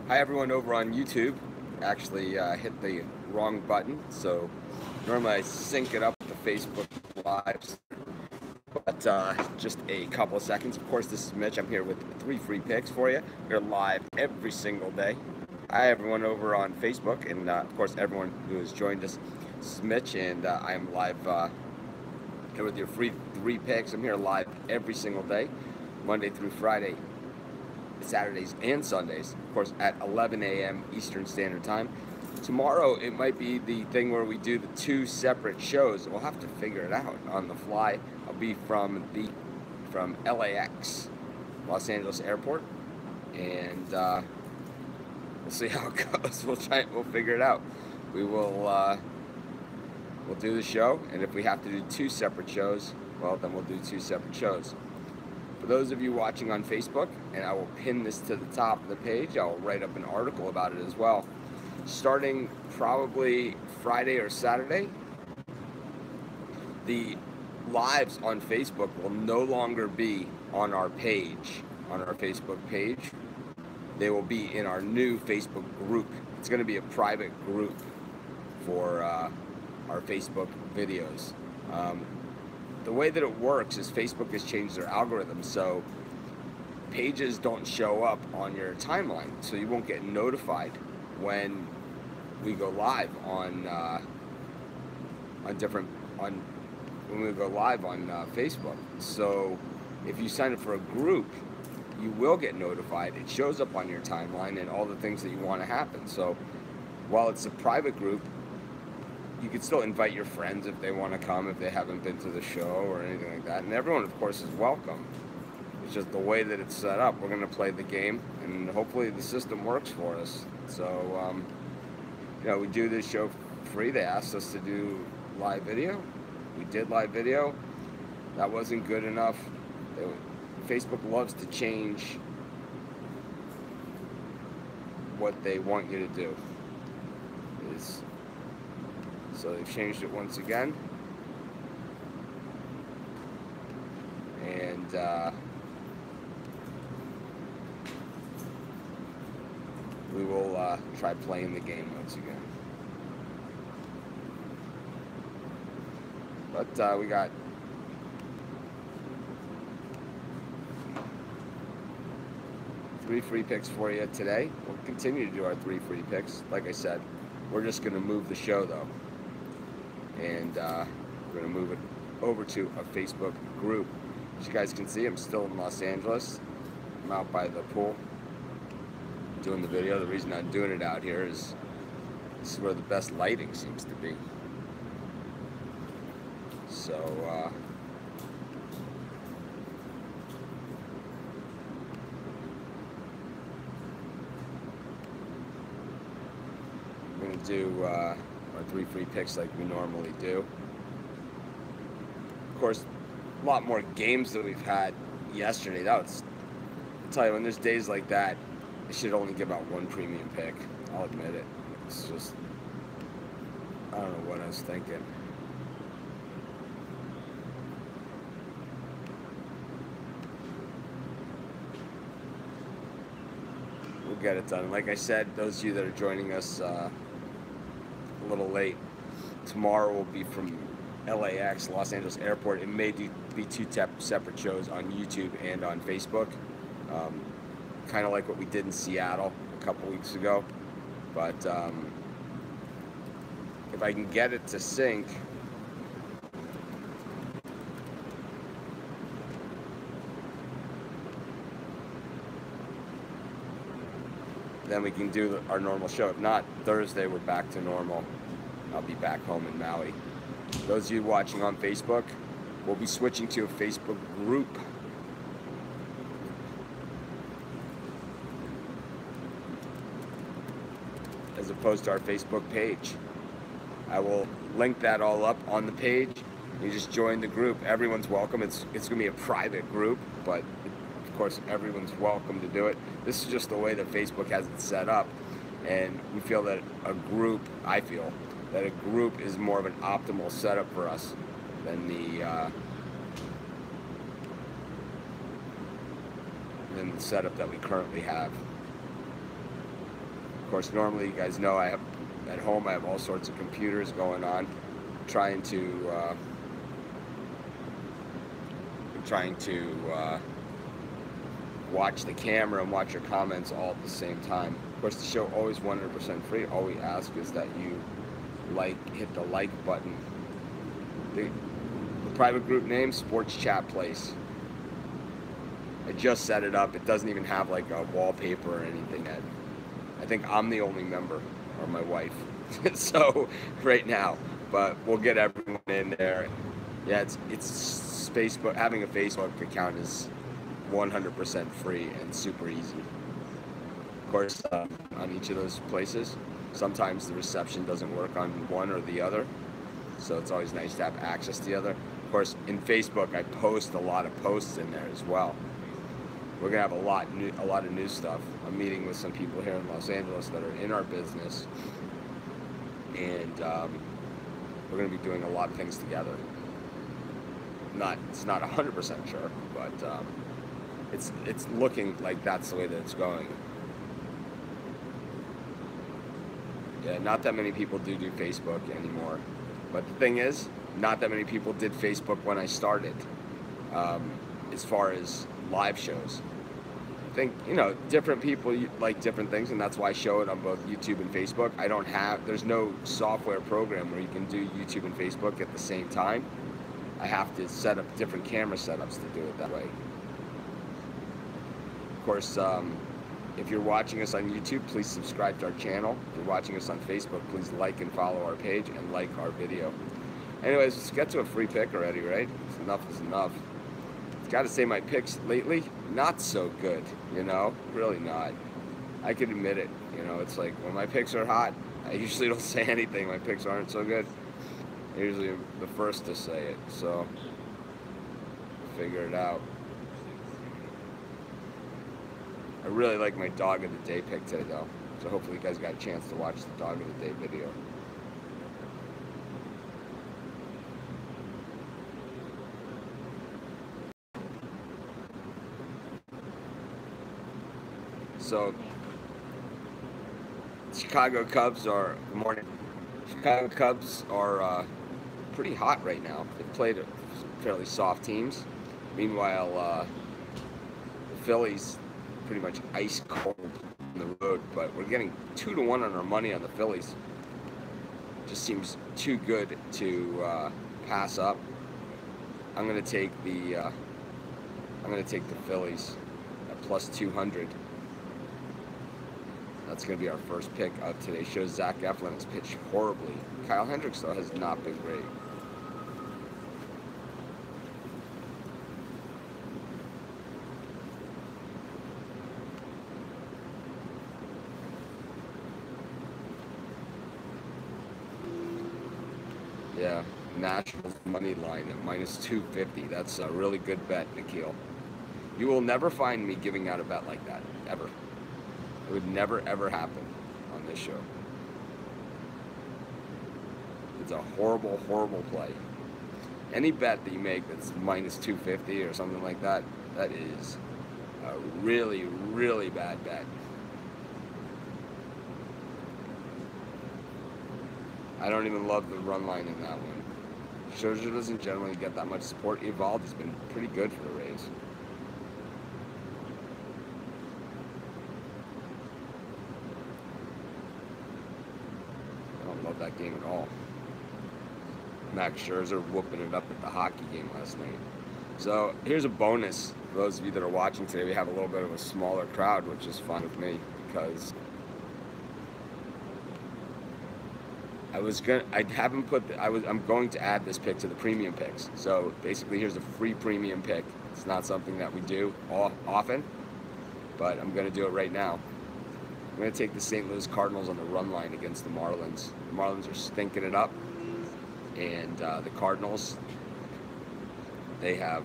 Hi everyone over on YouTube. Actually hit the wrong button, so normally I sync it up with the Facebook Lives, but just a couple of seconds. Of course, this is Mitch. I'm here with 3 free picks for you. We're live every single day. Hi everyone over on Facebook, and of course everyone who has joined us. This is Mitch, and I am live here with your free 3 picks. I'm here live every single day, Monday through Friday, Saturdays and Sundays, of course, at 11 a.m. Eastern Standard Time. Tomorrow, it might be the thing where we do the 2 separate shows. We'll have to figure it out on the fly. I'll be from LAX, Los Angeles Airport, and we'll see how it goes. We'll figure it out. We'll do the show, and if we have to do 2 separate shows, well, then we'll do 2 separate shows. For those of you watching on Facebook, and I will pin this to the top of the page, I'll write up an article about it as well. Starting probably Friday or Saturday, the lives on Facebook will no longer be on our page, on our Facebook page. They will be in our new Facebook group. It's going to be a private group for our Facebook videos. The way that it works is Facebook has changed their algorithm, so pages don't show up on your timeline, so you won't get notified when we go live on Facebook. So if you sign up for a group, you will get notified. It shows up on your timeline and all the things that you want to happen. So while it's a private group, you could still invite your friends if they want to come, if they haven't been to the show or anything like that. And everyone, of course, is welcome. It's just the way that it's set up. We're going to play the game, and hopefully the system works for us. So, we do this show free. They asked us to do live video. We did live video. That wasn't good enough. Facebook loves to change what they want you to do. So they've changed it once again, and we will try playing the game once again. But we got three free picks for you today. We'll continue to do our 3 free picks. Like I said, we're just going to move the show though. And we're going to move it over to a Facebook group. As you guys can see, I'm still in Los Angeles. I'm out by the pool doing the video. The reason I'm doing it out here is this is where the best lighting seems to be. So, we're going to do our 3 free picks like we normally do. Of course, a lot more games that we've had yesterday. I'll tell you, when there's days like that, I should only give out 1 premium pick. I'll admit it. It's just, I don't know what I was thinking. We'll get it done. Like I said, those of you that are joining us a little late, tomorrow will be from LAX, Los Angeles Airport. It may be 2 separate shows on YouTube and on Facebook, kind of like what we did in Seattle a couple weeks ago. But if I can get it to sync, then we can do our normal show. If not, Thursday we're back to normal. I'll be back home in Maui. Those of you watching on Facebook, we'll be switching to a Facebook group. As opposed to our Facebook page. I will link that all up on the page. You just join the group. Everyone's welcome. It's going to be a private group, but of course everyone's welcome to do it. This is just the way that Facebook has it set up, and we feel that I feel that a group is more of an optimal setup for us than the setup that we currently have. Of course, normally you guys know I have at home I have all sorts of computers going on, trying to watch the camera and watch your comments all at the same time. Of course, the show always 100% free. All we ask is that you hit the like button. The private group name, Sports Chat Place. I just set it up. It doesn't even have like a wallpaper or anything yet. I think I'm the only member, or my wife. So right now, but we'll get everyone in there. Yeah, it's Facebook. Having a Facebook account is 100% free and super easy. Of course, on each of those places, sometimes the reception doesn't work on one or the other, so it's always nice to have access to the other. Of course, in Facebook, I post a lot of posts in there as well. We're gonna have a lot of new stuff. I'm meeting with some people here in Los Angeles that are in our business, and we're gonna be doing a lot of things together. It's not 100% sure, but it's looking like that's the way that it's going. Yeah, not that many people do Facebook anymore, but the thing is, not that many people did Facebook when I started. As far as live shows, I think, you know, different people like different things, and that's why I show it on both YouTube and Facebook. There's no software program where you can do YouTube and Facebook at the same time. I have to set up different camera setups to do it that way. Of course, if you're watching us on YouTube, please subscribe to our channel. If you're watching us on Facebook, please like and follow our page and like our video. Anyways, let's get to a free pick already, right? Enough is enough. Gotta say, my picks lately, not so good, you know? Really not. I can admit it, you know? It's like, when my picks are hot, I usually don't say anything. My picks aren't so good. I usually am the first to say it, so figure it out. I really like my Dog of the Day pick today, though. So hopefully you guys got a chance to watch the Dog of the Day video. So, Chicago Cubs are, good morning. Chicago Cubs are pretty hot right now. They've played fairly soft teams. Meanwhile, the Phillies pretty much ice cold on the road, but we're getting 2-1 on our money on the Phillies. Just seems too good to pass up. I'm gonna take the Phillies at plus 200. That's going to be our first pick of today's show. Zach Eflin has pitched horribly. Kyle Hendricks, though, has not been great. Yeah, Nationals money line at minus 250. That's a really good bet, Nikhil. You will never find me giving out a bet like that, ever. It would never, ever happen on this show. It's a horrible, horrible play. Any bet that you make that's minus 250 or something like that, that is a really, really bad bet. I don't even love the run line in that one. Scherzer doesn't generally get that much support. Evaldi's been pretty good for the Rays. Love that game at all. Max Scherzer whooping it up at the hockey game last night. So here's a bonus for those of you that are watching today. We have a little bit of a smaller crowd, which is fun with me because I'm going to add this pick to the premium picks. So basically, here's a free premium pick. It's not something that we do often, but I'm going to do it right now. I'm going to take the St. Louis Cardinals on the run line against the Marlins. The Marlins are stinking it up, and the Cardinals, they have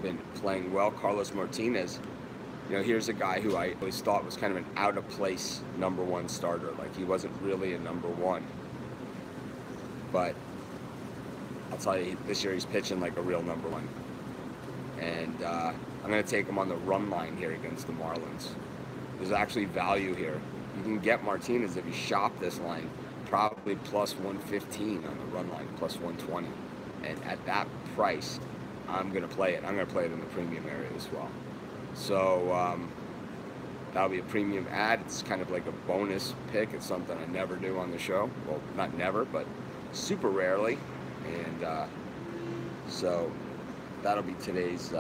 been playing well. Carlos Martinez, you know, here's a guy who I always thought was kind of an out-of-place #1 starter. Like, he wasn't really a #1. But I'll tell you, this year he's pitching like a real #1. And I'm going to take him on the run line here against the Marlins. there's actually value here. You can get Martinez if you shop this line, probably plus 115 on the run line, plus 120. And at that price, I'm going to play it. I'm going to play it in the premium area as well. So that'll be a premium ad. It's kind of like a bonus pick. It's something I never do on the show. Well, not never, but super rarely. And so that'll be today's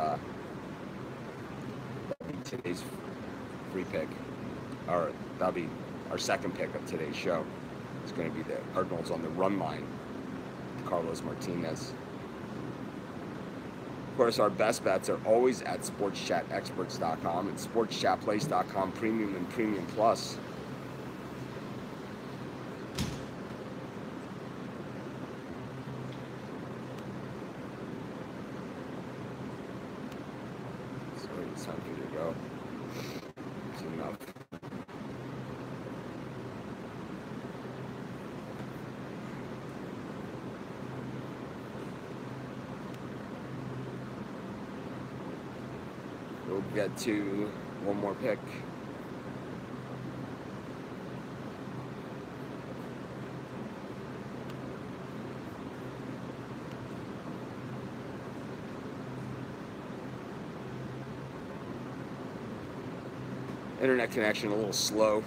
free pick. Or that'll be our second pick of today's show. It's going to be the Cardinals on the run line, Carlos Martinez. Of course, our best bets are always at sportschatexperts.com and sportschatplace.com Premium and Premium Plus. So it's time for you to go. It's enough. We'll get to one more pick. Internet connection a little slow.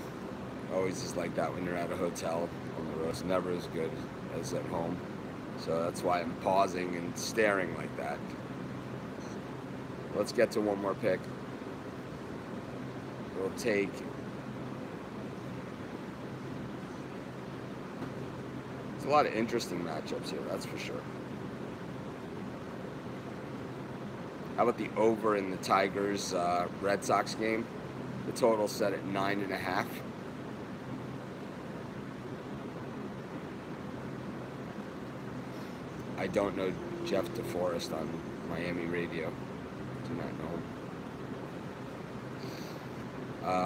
Always is like that when you're at a hotel on the road. It's never as good as at home. So that's why I'm pausing and staring like that. Let's get to one more pick. We'll take there's a lot of interesting matchups here, that's for sure. How about the over in the Tigers Red Sox game? The total set at 9.5. I don't know Jeff DeForest on Miami radio. Do not know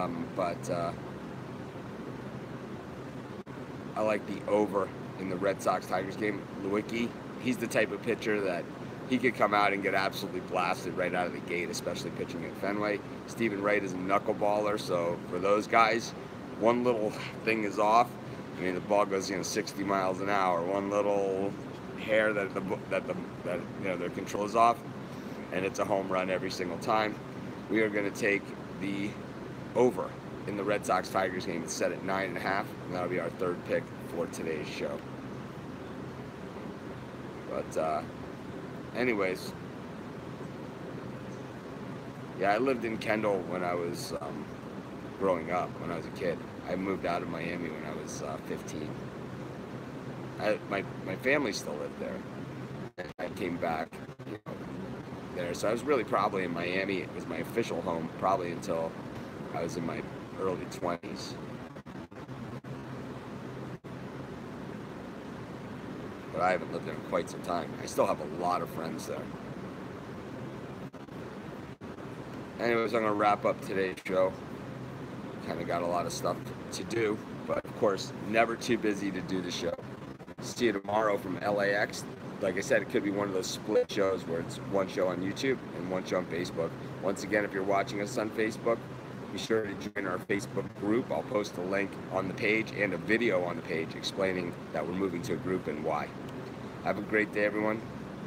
him. But I like the over in the Red Sox-Tigers game. Lewicki, he's the type of pitcher that he could come out and get absolutely blasted right out of the gate, especially pitching at Fenway. Stephen Wright is a knuckleballer, so for those guys, one little thing is off. I mean, the ball goes 60 miles an hour. One little hair that their control is off, and it's a home run every single time. We are going to take the over in the Red Sox-Tigers game. It's set at 9.5, and that'll be our third pick for today's show. But anyways, yeah, I lived in Kendall when I was growing up, when I was a kid. I moved out of Miami when I was 15. My family still lived there, and I came back there. So I was really probably in Miami. It was my official home probably until I was in my early 20s. But I haven't lived there in quite some time. I still have a lot of friends there. Anyways, I'm going to wrap up today's show. Kind of got a lot of stuff to do, but of course, never too busy to do the show. See you tomorrow from LAX. Like I said, it could be one of those split shows where it's one show on YouTube and one show on Facebook. Once again, if you're watching us on Facebook, be sure to join our Facebook group. I'll post a link on the page and a video on the page explaining that we're moving to a group and why. Have a great day, everyone.